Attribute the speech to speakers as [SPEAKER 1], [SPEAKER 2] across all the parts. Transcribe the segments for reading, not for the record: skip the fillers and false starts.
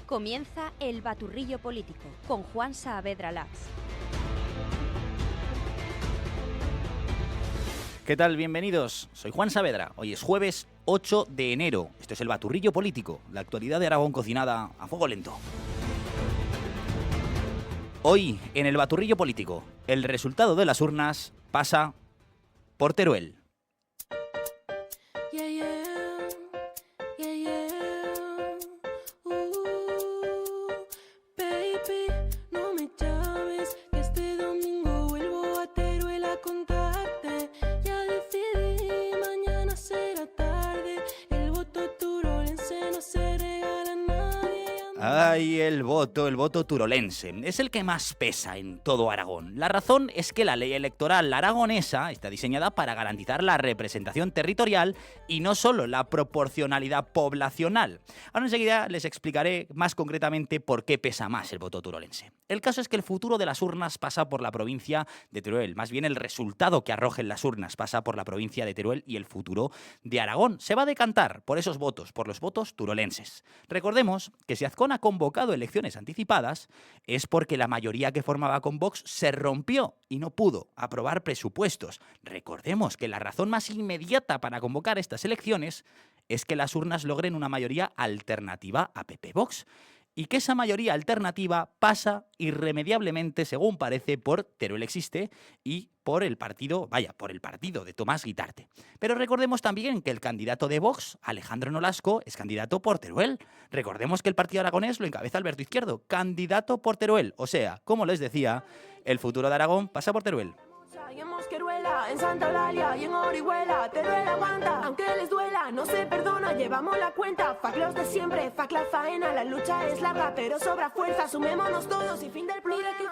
[SPEAKER 1] Comienza El Baturrillo Político con Juan Saavedra Lax.
[SPEAKER 2] ¿Qué tal? Bienvenidos. Soy Juan Saavedra. Hoy es jueves 8 de enero. Esto es El Baturrillo Político, la actualidad de Aragón cocinada a fuego lento. Hoy, en El Baturrillo Político, el resultado de las urnas pasa por Teruel. Ay, el voto turolense. Es el que más pesa en todo Aragón. La razón es que la ley electoral aragonesa está diseñada para garantizar la representación territorial y no solo la proporcionalidad poblacional. Ahora enseguida les explicaré más concretamente por qué pesa más el voto turolense. El caso es que el futuro de las urnas pasa por la provincia de Teruel. Más bien el resultado que arrojen las urnas pasa por la provincia de Teruel y el futuro de Aragón se va a decantar por esos votos, por los votos turolenses. Recordemos que si Azcón ha convocado elecciones anticipadas es porque la mayoría que formaba con Vox se rompió y no pudo aprobar presupuestos. Recordemos que la razón más inmediata para convocar estas elecciones es que las urnas logren una mayoría alternativa a PP-Vox. Y que esa mayoría alternativa pasa irremediablemente, según parece, por Teruel Existe y por el partido de Tomás Guitarte. Pero recordemos también que el candidato de Vox, Alejandro Nolasco, es candidato por Teruel. Recordemos que el partido aragonés lo encabeza Alberto Izquierdo, candidato por Teruel. O sea, como les decía, el futuro de Aragón pasa por Teruel.
[SPEAKER 3] Y en Mosqueruela, en Santa Eulalia y en Orihuela, Teruel aguanta, aunque les duela, no se perdona, llevamos la cuenta, fac los de siempre, fac la faena, la lucha es larga, pero sobra fuerza, sumémonos todos y fin del problema.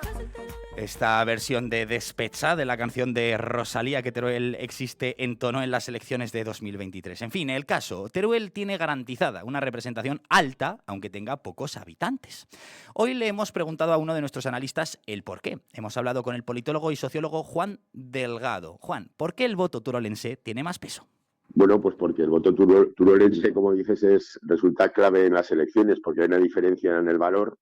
[SPEAKER 2] Esta versión de Despecha de la canción de Rosalía que Teruel Existe entonó en las elecciones de 2023. En fin, el caso, Teruel tiene garantizada una representación alta, aunque tenga pocos habitantes. Hoy le hemos preguntado a uno de nuestros analistas el por qué. Hemos hablado con el politólogo y sociólogo Juan Delgado. Juan, ¿por qué el voto turolense tiene más peso?
[SPEAKER 4] Bueno, pues porque el voto turolense, como dices, resulta clave en las elecciones, porque hay una diferencia en el valor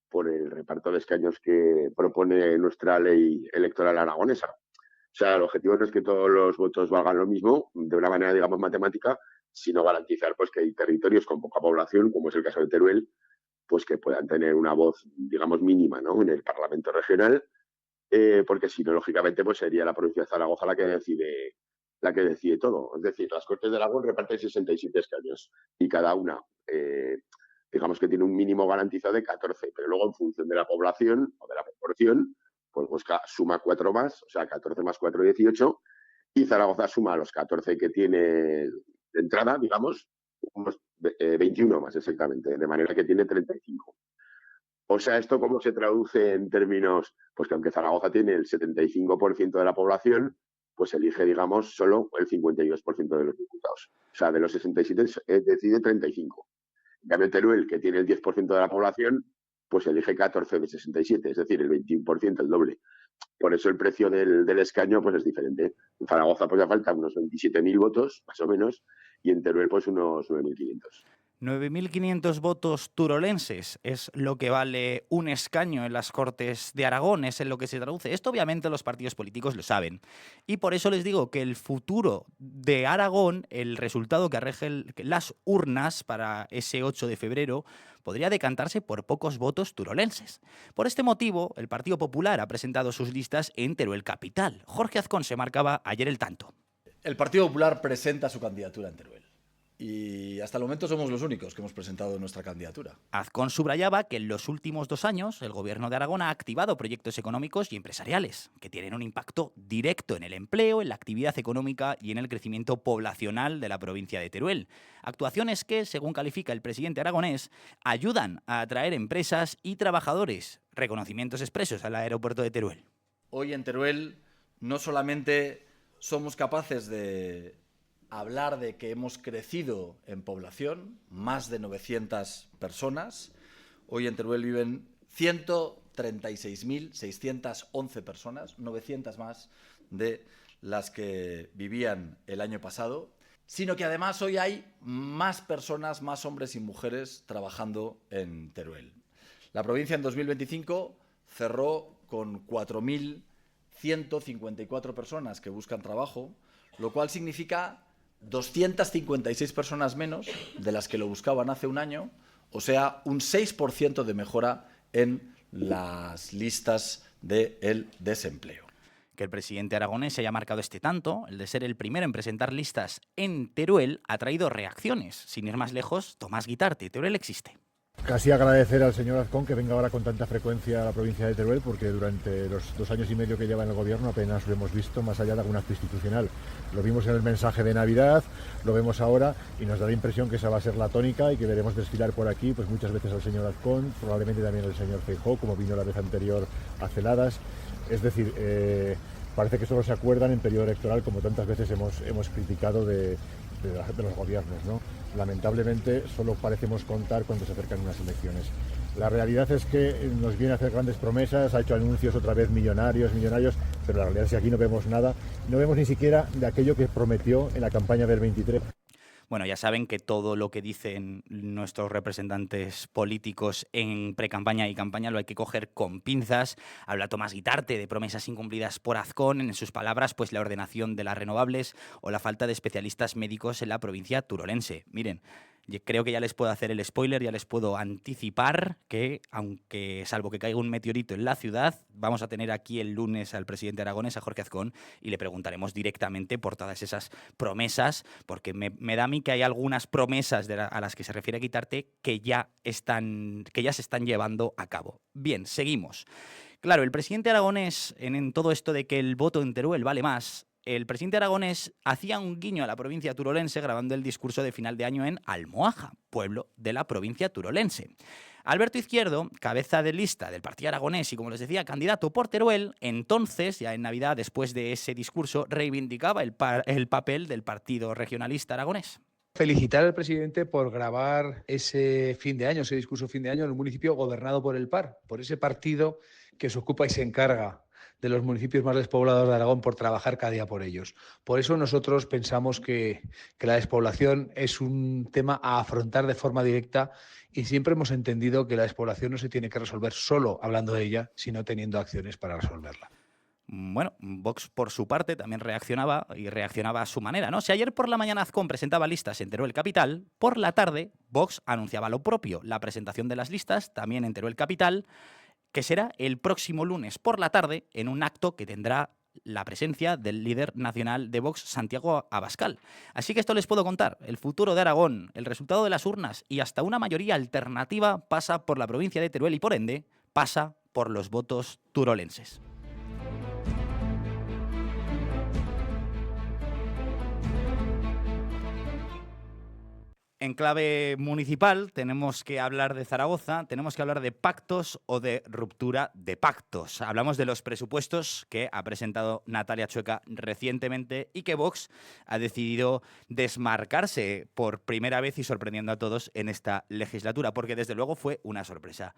[SPEAKER 4] por el reparto de escaños que propone nuestra ley electoral aragonesa. O sea, el objetivo no es que todos los votos valgan lo mismo, de una manera, digamos, matemática, sino garantizar pues, que hay territorios con poca población, como es el caso de Teruel, pues que puedan tener una voz, digamos, mínima, ¿no?, en el Parlamento regional, porque si no, lógicamente, pues sería la provincia de Zaragoza la que decide todo. Es decir, las Cortes de Aragón reparten 67 escaños y cada una, digamos que tiene un mínimo garantizado de 14, pero luego en función de la población o de la proporción, pues busca, suma 4 más, o sea, 14 más 4, 18, y Zaragoza suma los 14 que tiene de entrada, digamos, unos 21 más exactamente, de manera que tiene 35. O sea, ¿esto cómo se traduce en términos? Pues que aunque Zaragoza tiene el 75% de la población, pues elige, digamos, solo el 52% de los diputados. O sea, de los 67 decide 35. En cambio, Teruel, que tiene el 10% de la población, pues elige 14 de 67, es decir, el 21%, el doble. Por eso el precio del escaño pues es diferente. En Zaragoza pues ya faltan unos 27.000 votos, más o menos, y en Teruel pues unos 9.500.
[SPEAKER 2] 9.500 votos turolenses es lo que vale un escaño en las Cortes de Aragón, es en lo que se traduce. Esto obviamente los partidos políticos lo saben. Y por eso les digo que el futuro de Aragón, el resultado que arrojen las urnas para ese 8 de febrero, podría decantarse por pocos votos turolenses. Por este motivo, el Partido Popular ha presentado sus listas en Teruel capital. Jorge Azcón se marcaba ayer el tanto.
[SPEAKER 5] El Partido Popular presenta su candidatura en Teruel. Y hasta el momento somos los únicos que hemos presentado nuestra candidatura.
[SPEAKER 2] Azcón subrayaba que en los últimos 2 años el gobierno de Aragón ha activado proyectos económicos y empresariales que tienen un impacto directo en el empleo, en la actividad económica y en el crecimiento poblacional de la provincia de Teruel. Actuaciones que, según califica el presidente aragonés, ayudan a atraer empresas y trabajadores. Reconocimientos expresos al aeropuerto de Teruel.
[SPEAKER 5] Hoy en Teruel no solamente somos capaces de hablar de que hemos crecido en población, más de 900 personas. Hoy en Teruel viven 136.611 personas, 900 más de las que vivían el año pasado. sino que además hoy hay más personas, más hombres y mujeres trabajando en Teruel. La provincia en 2025 cerró con 4.154 personas que buscan trabajo, lo cual significa 256 personas menos de las que lo buscaban hace un año, o sea, un 6% de mejora en las listas del desempleo.
[SPEAKER 2] Que el presidente aragonés se haya marcado este tanto, el de ser el primero en presentar listas en Teruel, ha traído reacciones. Sin ir más lejos, Tomás Guitarte, Teruel existe.
[SPEAKER 6] Casi agradecer al señor Azcón que venga ahora con tanta frecuencia a la provincia de Teruel, porque durante los 2 años y medio que lleva en el gobierno apenas lo hemos visto más allá de algún acto institucional. Lo vimos en el mensaje de Navidad, lo vemos ahora y nos da la impresión que esa va a ser la tónica y que veremos desfilar por aquí pues muchas veces al señor Azcón, probablemente también al señor Feijóo, como vino la vez anterior a Celadas. Es decir, parece que solo se acuerdan en periodo electoral, como tantas veces hemos criticado de los gobiernos, ¿no? Lamentablemente solo parecemos contar cuando se acercan unas elecciones. La realidad es que nos viene a hacer grandes promesas, ha hecho anuncios otra vez millonarios, pero la realidad es que aquí no vemos nada, no vemos ni siquiera de aquello que prometió en la campaña del 23.
[SPEAKER 2] Bueno, ya saben que todo lo que dicen nuestros representantes políticos en precampaña y campaña lo hay que coger con pinzas. Habla Tomás Guitarte de promesas incumplidas por Azcón, en sus palabras, pues la ordenación de las renovables o la falta de especialistas médicos en la provincia turolense. Miren, creo que ya les puedo hacer el spoiler, ya les puedo anticipar que, aunque salvo que caiga un meteorito en la ciudad, vamos a tener aquí el lunes al presidente aragonés, a Jorge Azcón, y le preguntaremos directamente por todas esas promesas, porque me da a mí que hay algunas promesas a las que se refiere Guitarte que ya se están llevando a cabo. Bien, seguimos. Claro, el presidente aragonés, en todo esto de que el voto en Teruel vale más, el presidente aragonés hacía un guiño a la provincia turolense grabando el discurso de final de año en Almohaja, pueblo de la provincia turolense. Alberto Izquierdo, cabeza de lista del partido aragonés y, como les decía, candidato por Teruel, entonces, ya en Navidad, después de ese discurso, reivindicaba el papel del partido regionalista aragonés.
[SPEAKER 7] Felicitar al presidente por grabar ese fin de año, ese discurso fin de año en un municipio gobernado por el PAR, por ese partido que se ocupa y se encarga de los municipios más despoblados de Aragón por trabajar cada día por ellos. Por eso nosotros pensamos que la despoblación es un tema a afrontar de forma directa y siempre hemos entendido que la despoblación no se tiene que resolver solo hablando de ella, sino teniendo acciones para resolverla.
[SPEAKER 2] Bueno, Vox por su parte también reaccionaba a su manera, ¿no? Si ayer por la mañana Azcón presentaba listas en Teruel Capital, por la tarde Vox anunciaba lo propio, la presentación de las listas también en Teruel Capital, que será el próximo lunes por la tarde en un acto que tendrá la presencia del líder nacional de Vox, Santiago Abascal. Así que esto les puedo contar. El futuro de Aragón, el resultado de las urnas y hasta una mayoría alternativa pasa por la provincia de Teruel y, por ende, pasa por los votos turolenses. En clave municipal tenemos que hablar de Zaragoza, tenemos que hablar de pactos o de ruptura de pactos. Hablamos de los presupuestos que ha presentado Natalia Chueca recientemente y que Vox ha decidido desmarcarse por primera vez y sorprendiendo a todos en esta legislatura, porque desde luego fue una sorpresa.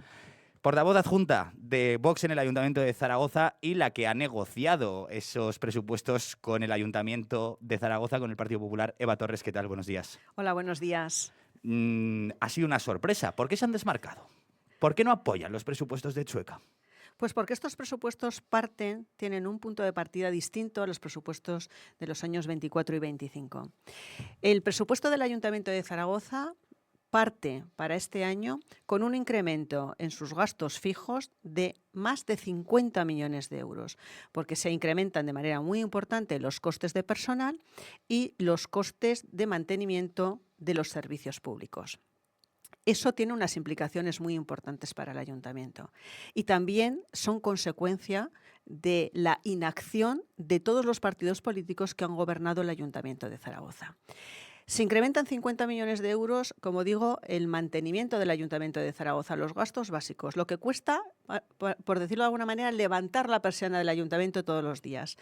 [SPEAKER 2] Portavoz adjunta de Vox en el Ayuntamiento de Zaragoza y la que ha negociado esos presupuestos con el Ayuntamiento de Zaragoza, con el Partido Popular. Eva Torres, ¿qué tal? Buenos días.
[SPEAKER 8] Hola, buenos días.
[SPEAKER 2] Ha sido una sorpresa. ¿Por qué se han desmarcado? ¿Por qué no apoyan los presupuestos de Chueca?
[SPEAKER 8] Pues porque estos presupuestos tienen un punto de partida distinto a los presupuestos de los años 24 y 25. El presupuesto del Ayuntamiento de Zaragoza parte para este año con un incremento en sus gastos fijos de más de 50 millones de euros, porque se incrementan de manera muy importante los costes de personal y los costes de mantenimiento de los servicios públicos. Eso tiene unas implicaciones muy importantes para el ayuntamiento y también son consecuencia de la inacción de todos los partidos políticos que han gobernado el Ayuntamiento de Zaragoza. Se incrementan 50 millones de euros, como digo, el mantenimiento del Ayuntamiento de Zaragoza, los gastos básicos, lo que cuesta, por decirlo de alguna manera, levantar la persiana del Ayuntamiento todos los días.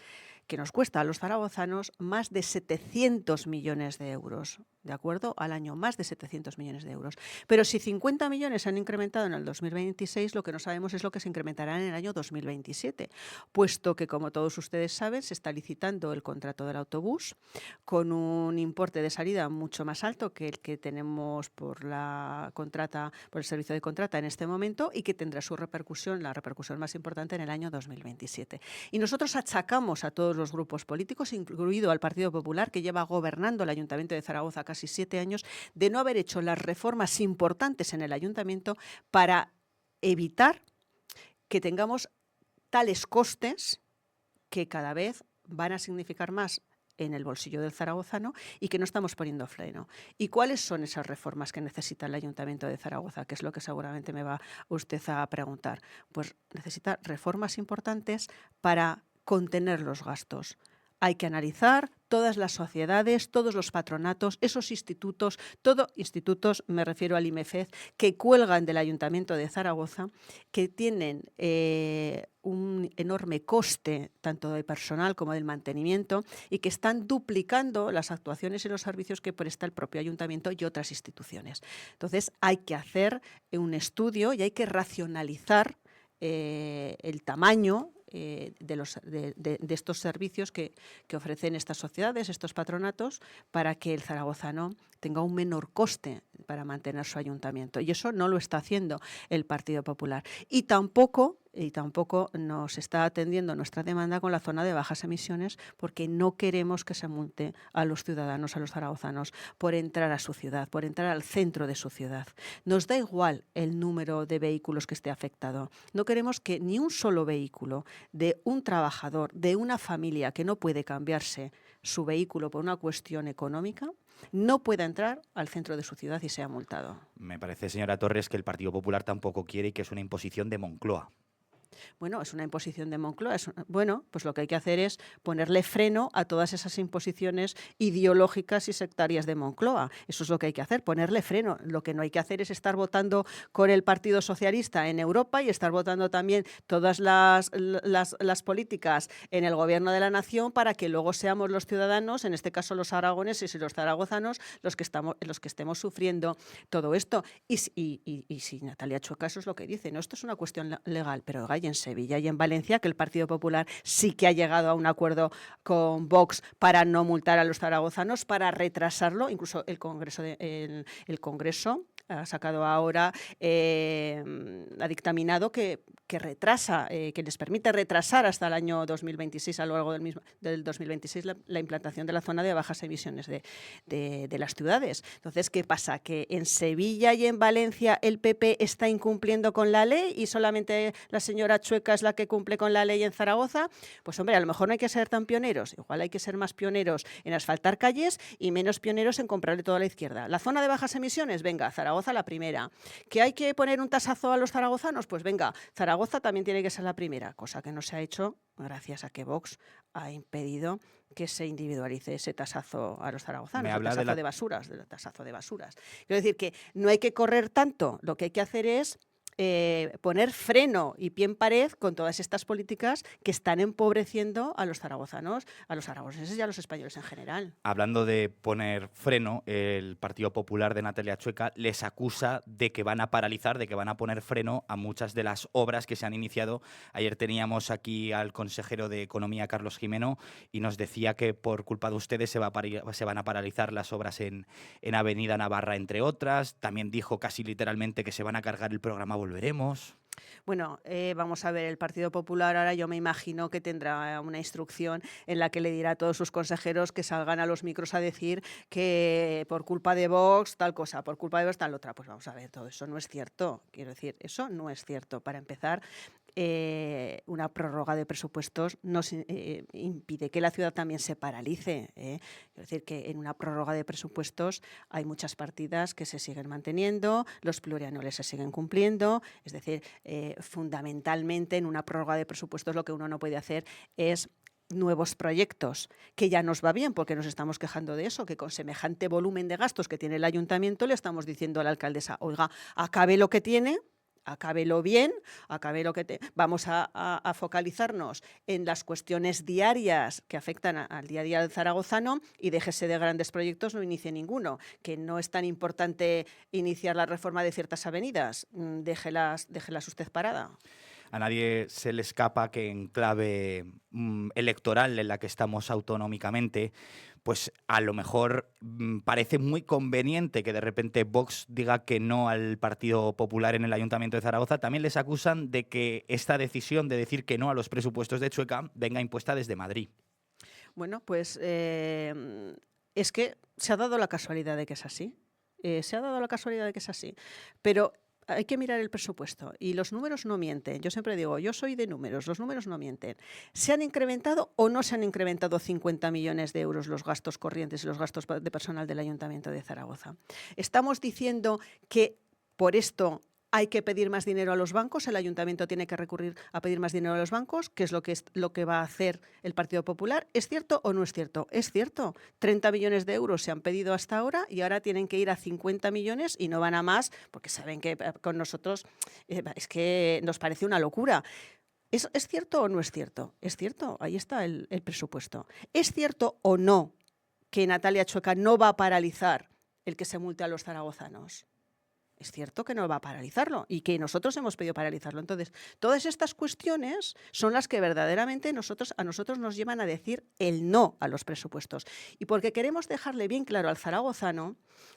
[SPEAKER 8] que nos cuesta a los zaragozanos más de 700 millones de euros, ¿de acuerdo? Al año, más de 700 millones de euros. Pero si 50 millones se han incrementado en el 2026, lo que no sabemos es lo que se incrementará en el año 2027, puesto que, como todos ustedes saben, se está licitando el contrato del autobús con un importe de salida mucho más alto que el que tenemos por el servicio de contrata en este momento, y que tendrá su repercusión, la repercusión más importante, en el año 2027. Y nosotros achacamos a todos los grupos políticos, incluido al Partido Popular, que lleva gobernando el Ayuntamiento de Zaragoza casi 7 años, de no haber hecho las reformas importantes en el Ayuntamiento para evitar que tengamos tales costes que cada vez van a significar más en el bolsillo del zaragozano y que no estamos poniendo freno. ¿Y cuáles son esas reformas que necesita el Ayuntamiento de Zaragoza? Que es lo que seguramente me va usted a preguntar. Pues necesita reformas importantes para contener los gastos. Hay que analizar todas las sociedades, todos los patronatos, esos institutos, institutos, me refiero al IMEFEZ, que cuelgan del Ayuntamiento de Zaragoza, que tienen un enorme coste, tanto de personal como del mantenimiento, y que están duplicando las actuaciones y los servicios que presta el propio Ayuntamiento y otras instituciones. Entonces, hay que hacer un estudio y hay que racionalizar el tamaño de estos servicios que ofrecen estas sociedades, estos patronatos, para que el zaragozano tenga un menor coste para mantener su ayuntamiento. Y eso no lo está haciendo el Partido Popular. Y tampoco nos está atendiendo nuestra demanda con la zona de bajas emisiones, porque no queremos que se multe a los ciudadanos, a los zaragozanos, por entrar a su ciudad, por entrar al centro de su ciudad. Nos da igual el número de vehículos que esté afectado. No queremos que ni un solo vehículo de un trabajador, de una familia que no puede cambiarse su vehículo por una cuestión económica, no pueda entrar al centro de su ciudad y sea multado.
[SPEAKER 2] Me parece, señora Torres, que el Partido Popular tampoco quiere y que es una imposición de Moncloa.
[SPEAKER 8] Bueno, es una imposición de Moncloa. Bueno, pues lo que hay que hacer es ponerle freno a todas esas imposiciones ideológicas y sectarias de Moncloa. Eso es lo que hay que hacer, ponerle freno. Lo que no hay que hacer es estar votando con el Partido Socialista en Europa y estar votando también todas las políticas en el Gobierno de la Nación para que luego seamos los ciudadanos, en este caso los aragoneses y los zaragozanos, los que estemos sufriendo todo esto. Y si Natalia Chueca, eso es lo que dice, ¿no? Esto es una cuestión legal, pero en Sevilla y en Valencia, que el Partido Popular sí que ha llegado a un acuerdo con Vox para no multar a los zaragozanos, para retrasarlo. Incluso el Congreso ha sacado ahora, ha dictaminado que retrasa, que les permite retrasar hasta el año 2026, a lo largo del 2026, la implantación de la zona de bajas emisiones de las ciudades. Entonces, ¿qué pasa? ¿Que en Sevilla y en Valencia el PP está incumpliendo con la ley y solamente la señora Chueca es la que cumple con la ley en Zaragoza? Pues hombre, a lo mejor no hay que ser tan pioneros. Igual hay que ser más pioneros en asfaltar calles y menos pioneros en comprarle todo a la izquierda. La zona de bajas emisiones, venga, Zaragoza la primera. ¿Que hay que poner un tasazo a los zaragozanos? Pues venga, Zaragoza también tiene que ser la primera, cosa que no se ha hecho gracias a que Vox ha impedido que se individualice ese tasazo a los zaragozanos, el tasazo de basuras, del tasazo de basuras. Quiero decir que no hay que correr tanto, lo que hay que hacer es poner freno y pie en pared con todas estas políticas que están empobreciendo a los zaragozanos, a los aragoneses y a los españoles en general.
[SPEAKER 2] Hablando de poner freno, el Partido Popular de Natalia Chueca les acusa de que van a paralizar, de que van a poner freno a muchas de las obras que se han iniciado. Ayer teníamos aquí al consejero de Economía, Carlos Jimeno, y nos decía que por culpa de ustedes se van a paralizar las obras en Avenida Navarra, entre otras. También dijo casi literalmente que se van a cargar el programa Volveremos.
[SPEAKER 8] Bueno, vamos a ver, el Partido Popular ahora yo me imagino que tendrá una instrucción en la que le dirá a todos sus consejeros que salgan a los micros a decir que por culpa de Vox tal cosa, por culpa de Vox tal otra. Pues vamos a ver, todo eso no es cierto. Quiero decir, eso no es cierto. Para empezar, una prórroga de presupuestos nos impide que la ciudad también se paralice. Quiero decir que en una prórroga de presupuestos hay muchas partidas que se siguen manteniendo, los plurianuales se siguen cumpliendo. Es decir, fundamentalmente en una prórroga de presupuestos lo que uno no puede hacer es nuevos proyectos, que ya nos va bien porque nos estamos quejando de eso, que con semejante volumen de gastos que tiene el ayuntamiento le estamos diciendo a la alcaldesa, oiga, acabe lo que tiene, acábelo bien, vamos a focalizarnos en las cuestiones diarias que afectan al día a día del zaragozano y déjese de grandes proyectos, no inicie ninguno, que no es tan importante iniciar la reforma de ciertas avenidas, déjelas usted parada.
[SPEAKER 2] A nadie se le escapa que en clave electoral en la que estamos autonómicamente, pues a lo mejor parece muy conveniente que de repente Vox diga que no al Partido Popular en el Ayuntamiento de Zaragoza. También les acusan de que esta decisión de decir que no a los presupuestos de Chueca venga impuesta desde Madrid.
[SPEAKER 8] Bueno, pues es que se ha dado la casualidad de que es así. Pero hay que mirar el presupuesto y los números no mienten. Yo siempre digo, yo soy de números, los números no mienten. ¿Se han incrementado o no se han incrementado 50 millones de euros los gastos corrientes y los gastos de personal del Ayuntamiento de Zaragoza? ¿Estamos diciendo que por esto hay que pedir más dinero a los bancos? ¿El Ayuntamiento tiene que recurrir a pedir más dinero a los bancos? ¿Qué es lo que va a hacer el Partido Popular? ¿Es cierto o no es cierto? Es cierto. 30 millones de euros se han pedido hasta ahora y ahora tienen que ir a 50 millones y no van a más porque saben que con nosotros es que nos parece una locura. ¿Es cierto o no es cierto? Es cierto. Ahí está el presupuesto. ¿Es cierto o no que Natalia Chueca no va a paralizar el que se multe a los zaragozanos? Es cierto que no va a paralizarlo y que nosotros hemos pedido paralizarlo. Entonces, todas estas cuestiones son las que verdaderamente a nosotros nos llevan a decir el no a los presupuestos. Y porque queremos dejarle bien claro al zaragozano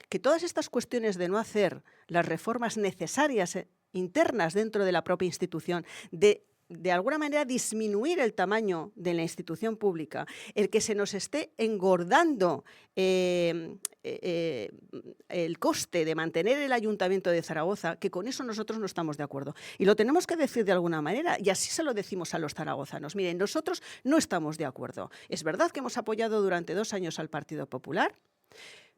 [SPEAKER 8] que todas estas cuestiones de no hacer las reformas necesarias internas dentro de la propia institución, de alguna manera disminuir el tamaño de la institución pública, el que se nos esté engordando el coste de mantener el Ayuntamiento de Zaragoza, que con eso nosotros no estamos de acuerdo. Y lo tenemos que decir de alguna manera, y así se lo decimos a los zaragozanos. Miren, nosotros no estamos de acuerdo. Es verdad que hemos apoyado durante 2 años al Partido Popular,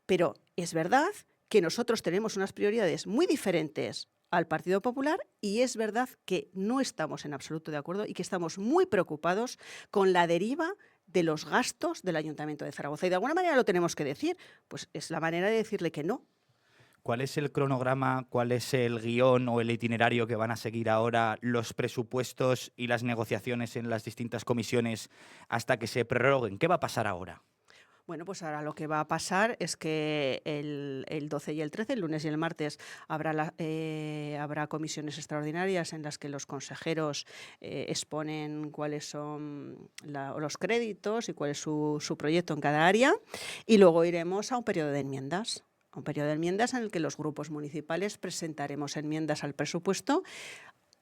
[SPEAKER 8] pero es verdad que nosotros tenemos unas prioridades muy diferentes al Partido Popular y es verdad que no estamos en absoluto de acuerdo y que estamos muy preocupados con la deriva de los gastos del Ayuntamiento de Zaragoza. Y de alguna manera lo tenemos que decir, pues es la manera de decirle que no.
[SPEAKER 2] ¿Cuál es el cronograma, cuál es el guión o el itinerario que van a seguir ahora los presupuestos y las negociaciones en las distintas comisiones hasta que se prorroguen? ¿Qué va a pasar ahora?
[SPEAKER 8] Bueno, pues ahora lo que va a pasar es que el 12 y el 13, el lunes y el martes, habrá comisiones extraordinarias en las que los consejeros exponen cuáles son los créditos y cuál es su proyecto en cada área. Y luego iremos a un periodo de enmiendas. En el que los grupos municipales presentaremos enmiendas al presupuesto.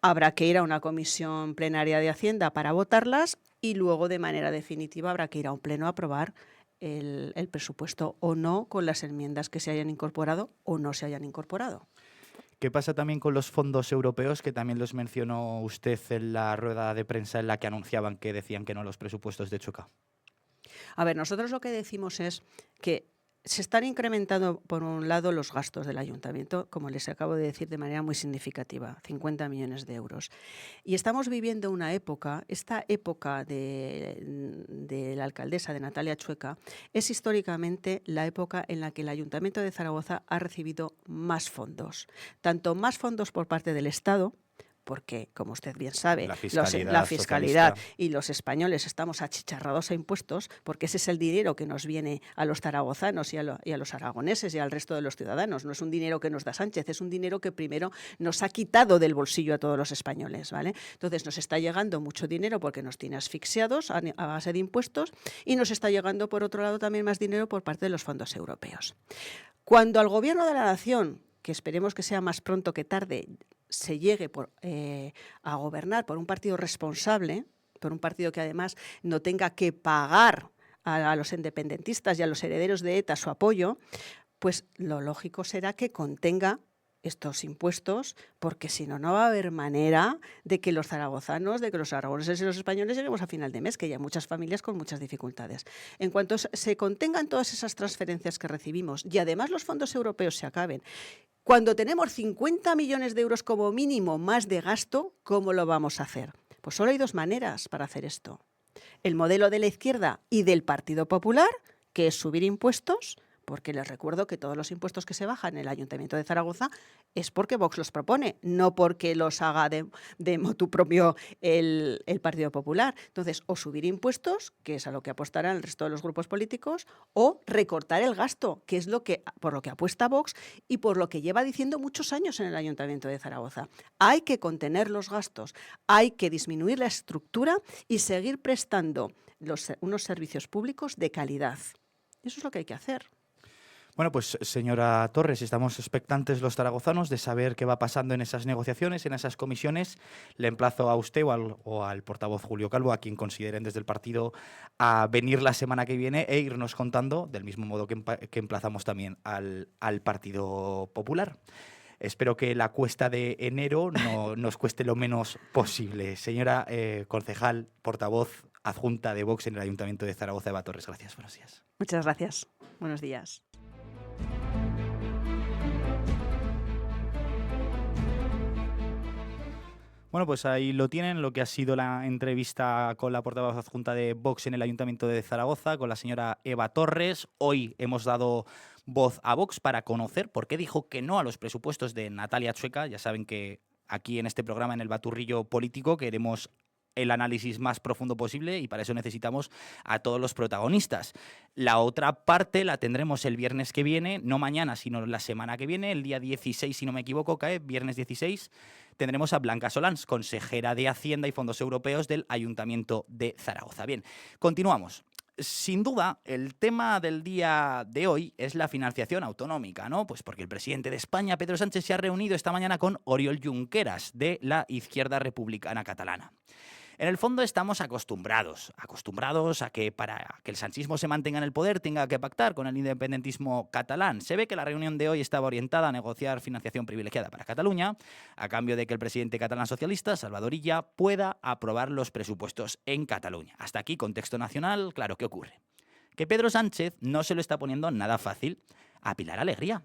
[SPEAKER 8] Habrá que ir a una comisión plenaria de Hacienda para votarlas y luego, de manera definitiva, habrá que ir a un pleno a aprobar el presupuesto o no, con las enmiendas que se hayan incorporado o no se hayan incorporado.
[SPEAKER 2] ¿Qué pasa también con los fondos europeos, que también los mencionó usted en la rueda de prensa en la que anunciaban que decían que no los presupuestos de Chueca?
[SPEAKER 8] A ver, nosotros lo que decimos es que se están incrementando, por un lado, los gastos del Ayuntamiento, como les acabo de decir, de manera muy significativa, 50 millones de euros. Y estamos viviendo esta época de la alcaldesa, de Natalia Chueca, es históricamente la época en la que el Ayuntamiento de Zaragoza ha recibido más fondos. Tanto más fondos por parte del Estado, porque, como usted bien sabe, la fiscalidad y los españoles estamos achicharrados a impuestos, porque ese es el dinero que nos viene a los zaragozanos y a los aragoneses y al resto de los ciudadanos. No es un dinero que nos da Sánchez, es un dinero que primero nos ha quitado del bolsillo a todos los españoles, ¿vale? Entonces nos está llegando mucho dinero porque nos tiene asfixiados a base de impuestos y nos está llegando, por otro lado, también más dinero por parte de los fondos europeos. Cuando al Gobierno de la Nación, que esperemos que sea más pronto que tarde, se llegue a gobernar por un partido responsable, por un partido que además no tenga que pagar a los independentistas y a los herederos de ETA su apoyo, pues lo lógico será que contenga estos impuestos, porque si no, no va a haber manera de que los zaragozanos, de que los aragoneses y los españoles lleguemos a final de mes, que ya hay muchas familias con muchas dificultades. En cuanto se contengan todas esas transferencias que recibimos y además los fondos europeos se acaben, cuando tenemos 50 millones de euros como mínimo más de gasto, ¿cómo lo vamos a hacer? Pues solo hay 2 maneras para hacer esto. El modelo de la izquierda y del Partido Popular, que es subir impuestos, porque les recuerdo que todos los impuestos que se bajan en el Ayuntamiento de Zaragoza es porque Vox los propone, no porque los haga de motu propio el Partido Popular. Entonces, o subir impuestos, que es a lo que apostarán el resto de los grupos políticos, o recortar el gasto, que es por lo que apuesta Vox y por lo que lleva diciendo muchos años en el Ayuntamiento de Zaragoza. Hay que contener los gastos, hay que disminuir la estructura y seguir prestando unos servicios públicos de calidad. Eso es lo que hay que hacer.
[SPEAKER 2] Bueno, pues señora Torres, estamos expectantes los zaragozanos de saber qué va pasando en esas negociaciones, en esas comisiones. Le emplazo a usted o al portavoz Julio Calvo, a quien consideren desde el partido, a venir la semana que viene e irnos contando, del mismo modo que emplazamos también al Partido Popular. Espero que la cuesta de enero no nos cueste lo menos posible. Señora concejal, portavoz adjunta de Vox en el Ayuntamiento de Zaragoza, Eva Torres, gracias. Buenos días.
[SPEAKER 8] Muchas gracias. Buenos días.
[SPEAKER 2] Bueno, pues ahí lo tienen, lo que ha sido la entrevista con la portavoz adjunta de Vox en el Ayuntamiento de Zaragoza, con la señora Eva Torres. Hoy hemos dado voz a Vox para conocer por qué dijo que no a los presupuestos de Natalia Chueca. Ya saben que aquí en este programa, en el Baturrillo Político, queremos el análisis más profundo posible y para eso necesitamos a todos los protagonistas. La otra parte la tendremos el viernes que viene, no mañana, sino la semana que viene, el día 16, si no me equivoco, cae, viernes 16, tendremos a Blanca Solans, consejera de Hacienda y Fondos Europeos del Ayuntamiento de Zaragoza. Bien, continuamos. Sin duda, el tema del día de hoy es la financiación autonómica, ¿no? Pues porque el presidente de España, Pedro Sánchez, se ha reunido esta mañana con Oriol Junqueras, de la Izquierda Republicana Catalana. En el fondo estamos acostumbrados a que para que el sanchismo se mantenga en el poder tenga que pactar con el independentismo catalán. Se ve que la reunión de hoy estaba orientada a negociar financiación privilegiada para Cataluña, a cambio de que el presidente catalán socialista, Salvador Illa, pueda aprobar los presupuestos en Cataluña. Hasta aquí, contexto nacional, claro, ¿qué ocurre? Que Pedro Sánchez no se lo está poniendo nada fácil a Pilar Alegría,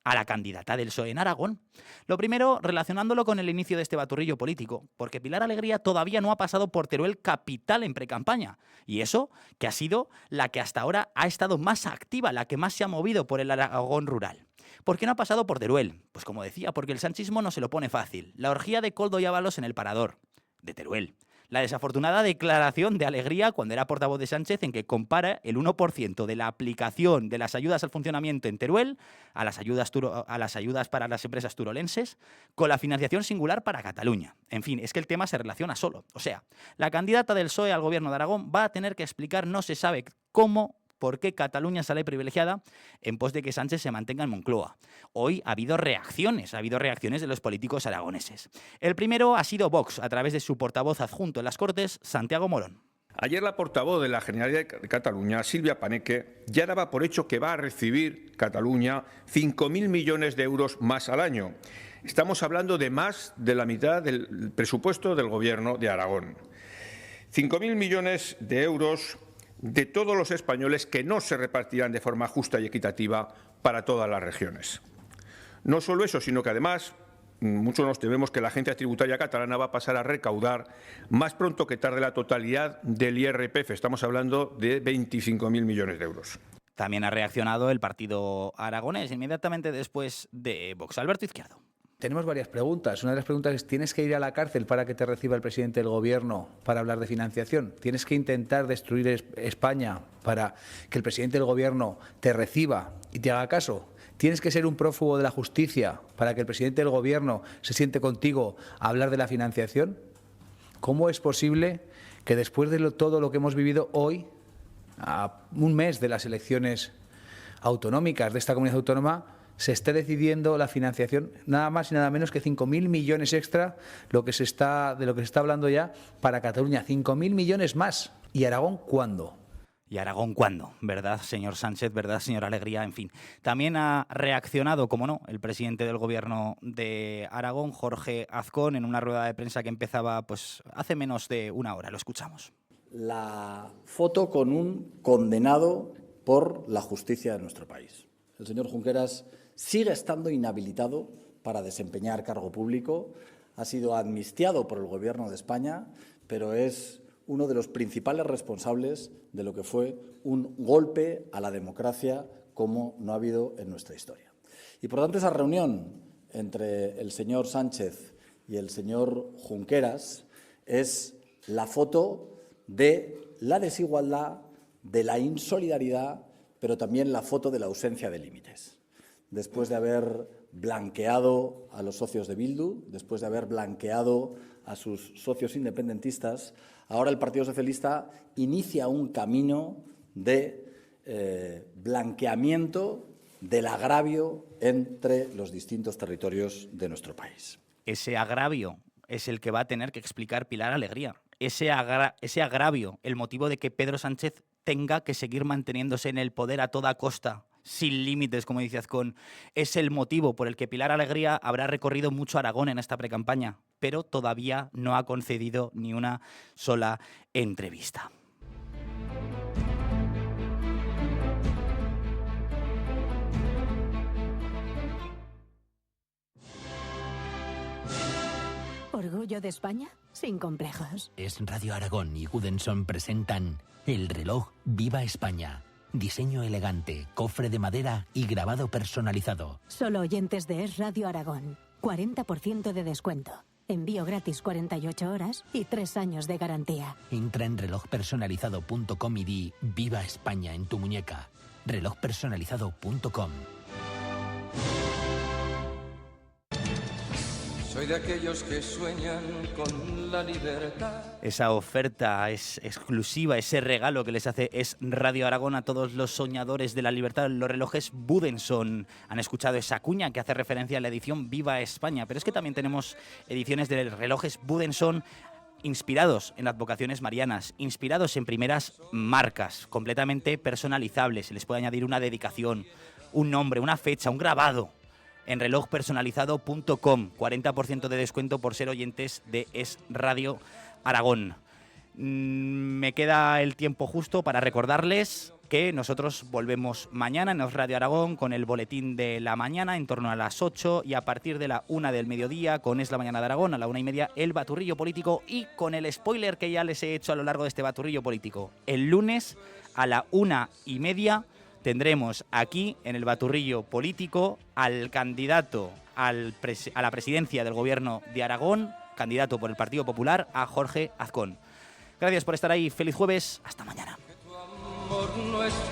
[SPEAKER 2] a la candidata del PSOE en Aragón. Lo primero, relacionándolo con el inicio de este baturrillo político, porque Pilar Alegría todavía no ha pasado por Teruel capital en precampaña. Y eso, que ha sido la que hasta ahora ha estado más activa, la que más se ha movido por el Aragón rural. ¿Por qué no ha pasado por Teruel? Pues como decía, porque el sanchismo no se lo pone fácil. La orgía de Koldo y Ábalos en el Parador, de Teruel. La desafortunada declaración de Alegría cuando era portavoz de Sánchez en que compara el 1% de la aplicación de las ayudas al funcionamiento en Teruel a las ayudas para las empresas turolenses con la financiación singular para Cataluña. En fin, es que el tema se relaciona solo. O sea, la candidata del PSOE al gobierno de Aragón va a tener que explicar no se sabe cómo, por qué Cataluña sale privilegiada en pos de que Sánchez se mantenga en Moncloa. Hoy ha habido reacciones de los políticos aragoneses. El primero ha sido Vox, a través de su portavoz adjunto en las Cortes, Santiago Morón.
[SPEAKER 9] Ayer la portavoz de la Generalitat de Cataluña, Silvia Paneque, ya daba por hecho que va a recibir Cataluña 5.000 millones de euros más al año. Estamos hablando de más de la mitad del presupuesto del Gobierno de Aragón. 5.000 millones de euros de todos los españoles que no se repartirán de forma justa y equitativa para todas las regiones. No solo eso, sino que además muchos nos tememos que la agencia tributaria catalana va a pasar a recaudar más pronto que tarde la totalidad del IRPF. Estamos hablando de 25.000 millones de euros.
[SPEAKER 2] También ha reaccionado el partido aragonés inmediatamente después de Vox. Alberto Izquierdo.
[SPEAKER 7] Tenemos varias preguntas. Una de las preguntas es, ¿tienes que ir a la cárcel para que te reciba el presidente del Gobierno para hablar de financiación? ¿Tienes que intentar destruir España para que el presidente del Gobierno te reciba y te haga caso? ¿Tienes que ser un prófugo de la justicia para que el presidente del Gobierno se siente contigo a hablar de la financiación? ¿Cómo es posible que después de todo lo que hemos vivido hoy, a un mes de las elecciones autonómicas de esta comunidad autónoma, se esté decidiendo la financiación nada más y nada menos que 5.000 millones extra de lo que se está hablando ya para Cataluña? 5.000 millones más. ¿Y Aragón cuándo?
[SPEAKER 2] ¿Y Aragón cuándo? ¿Verdad, señor Sánchez? ¿Verdad, señor Alegría? En fin, también ha reaccionado, como no, el presidente del Gobierno de Aragón, Jorge Azcón, en una rueda de prensa que empezaba pues hace menos de una hora. Lo escuchamos.
[SPEAKER 10] La foto con un condenado por la justicia de nuestro país. El señor Junqueras sigue estando inhabilitado para desempeñar cargo público, ha sido amnistiado por el Gobierno de España, pero es uno de los principales responsables de lo que fue un golpe a la democracia como no ha habido en nuestra historia. Y por lo tanto esa reunión entre el señor Sánchez y el señor Junqueras es la foto de la desigualdad, de la insolidaridad, pero también la foto de la ausencia de límites. Después de haber blanqueado a los socios de Bildu, después de haber blanqueado a sus socios independentistas, ahora el Partido Socialista inicia un camino de blanqueamiento del agravio entre los distintos territorios de nuestro país.
[SPEAKER 2] Ese agravio es el que va a tener que explicar Pilar Alegría. Ese agravio, el motivo de que Pedro Sánchez tenga que seguir manteniéndose en el poder a toda costa, sin límites, como dice Azcón, es el motivo por el que Pilar Alegría habrá recorrido mucho Aragón en esta precampaña, pero todavía no ha concedido ni una sola entrevista.
[SPEAKER 11] ¿Orgullo de España? Sin complejos.
[SPEAKER 12] Es Radio Aragón y Goodenson presentan el reloj Viva España. Diseño elegante, cofre de madera y grabado personalizado.
[SPEAKER 11] Solo oyentes de Es Radio Aragón. 40% de descuento. Envío gratis 48 horas y 3 años de garantía.
[SPEAKER 12] Entra en relojpersonalizado.com y di Viva España en tu muñeca. relojpersonalizado.com.
[SPEAKER 13] Soy de aquellos que sueñan con la libertad.
[SPEAKER 2] Esa oferta es exclusiva, ese regalo que les hace Es Radio Aragón a todos los soñadores de la libertad. Los relojes Goodenson. Han escuchado esa cuña que hace referencia a la edición Viva España, pero es que también tenemos ediciones de relojes Goodenson inspirados en advocaciones marianas, inspirados en primeras marcas, completamente personalizables. Se les puede añadir una dedicación, un nombre, una fecha, un grabado. En relojpersonalizado.com, 40% de descuento por ser oyentes de Es Radio Aragón. Me queda el tiempo justo para recordarles que nosotros volvemos mañana en Es Radio Aragón con el boletín de la mañana en torno a las 8 y a partir de la 1 del mediodía con Es la Mañana de Aragón, a la 1:30 el Baturrillo Político y con el spoiler que ya les he hecho a lo largo de este Baturrillo Político. El lunes a la 1:30 tendremos aquí en el Baturrillo Político al candidato a la presidencia del Gobierno de Aragón, candidato por el Partido Popular, a Jorge Azcón. Gracias por estar ahí. Feliz jueves. Hasta mañana.